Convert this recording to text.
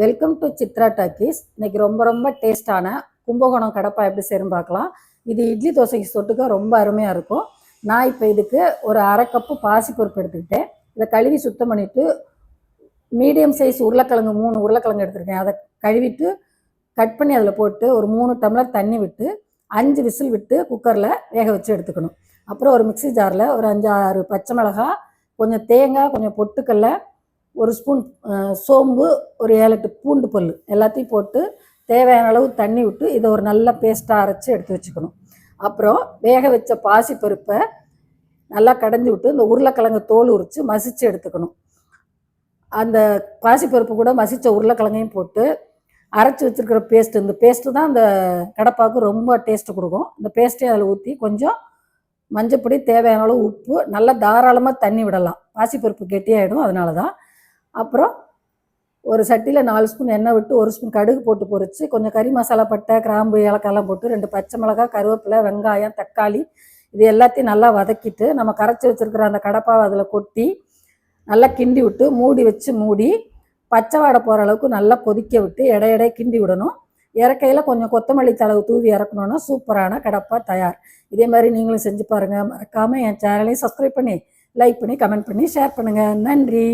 Welcome to Chitra talkies. இன்னைக்கு ரொம்ப ரொம்ப டேஸ்டான கும்பகோணம் கடப்பா எப்படி செய்யணும்னு பார்க்கலாம். இது இட்லி தோசைக்கு தொட்டுக்க ரொம்ப அருமையாக இருக்கும். நான் இப்போ இதுக்கு ஒரு அரை கப்பு பாசிப்பருப்பு எடுத்துக்கிட்டேன். இதை கழுவி சுத்தம் பண்ணிவிட்டு மீடியம் சைஸ் உருளைக்கிழங்கு 3 உருளைக்கிழங்கு எடுத்துருக்கேன். அதை கழுவிட்டு கட் பண்ணி அதில் போட்டு ஒரு 3 டம்ளர் தண்ணி விட்டு 5 விசில் விட்டு குக்கரில் வேக வச்சு எடுத்துக்கணும். அப்புறம் ஒரு மிக்சி ஜாரில் ஒரு 5-6 பச்சை மிளகாய், கொஞ்சம் தேங்காய், கொஞ்சம் பொட்டுக்கடல, ஒரு ஸ்பூன் சோம்பு, ஒரு 7-8 பூண்டு பல் எல்லாத்தையும் போட்டு தேவையான அளவு தண்ணி விட்டு இதை ஒரு நல்ல பேஸ்ட்டாக அரைச்சி எடுத்து வச்சுக்கணும். அப்புறம் வேக வச்ச பாசிப்பருப்பை நல்லா கடைஞ்சி விட்டு இந்த உருளைக்கிழங்கு தோல் உரித்து மசித்து எடுத்துக்கணும். அந்த பாசிப்பருப்பு கூட மசித்த உருளைக்கிழங்கையும் போட்டு அரைச்சி வச்சுருக்கிற பேஸ்ட்டு, இந்த பேஸ்ட்டு தான் அந்த கடப்பாவுக்கு ரொம்ப டேஸ்ட்டு கொடுக்கும். இந்த பேஸ்ட்டையும் அதில் ஊற்றி கொஞ்சம் மஞ்சப்பொடி, தேவையான அளவு உப்பு, நல்லா தாராளமாக தண்ணி விடலாம். பாசிப்பருப்பு கெட்டியாகிடும், அதனால தான். அப்புறம் ஒரு சட்டியில் 4 ஸ்பூன் எண்ணெய் விட்டு 1 ஸ்பூன் கடுகு போட்டு பொரித்து கொஞ்சம் கறி மசாலா, பட்டை, கிராம்பு, ஏலக்காயெல்லாம் போட்டு 2 பச்சை மிளகாய், கருவேப்பிலை, வெங்காயம், தக்காளி இது எல்லாத்தையும் நல்லா வதக்கிட்டு நம்ம கரைச்சி வச்சுருக்கிற அந்த கடப்பாவை அதில் கொட்டி நல்லா கிண்டி விட்டு மூடி பச்சை வாடை போகிற அளவுக்கு நல்லா கொதிக்க விட்டு எடை கிண்டி விடணும். இறக்கையில் கொஞ்சம் கொத்தமல்லி தழவு தூவி இறக்கணுன்னா சூப்பரான கடப்பா தயார். இதே மாதிரி நீங்களும் செஞ்சு பாருங்கள். மறக்காமல் என் சேனலையும் சப்ஸ்கிரைப் பண்ணி லைக் பண்ணி கமெண்ட் பண்ணி ஷேர் பண்ணுங்கள். நன்றி.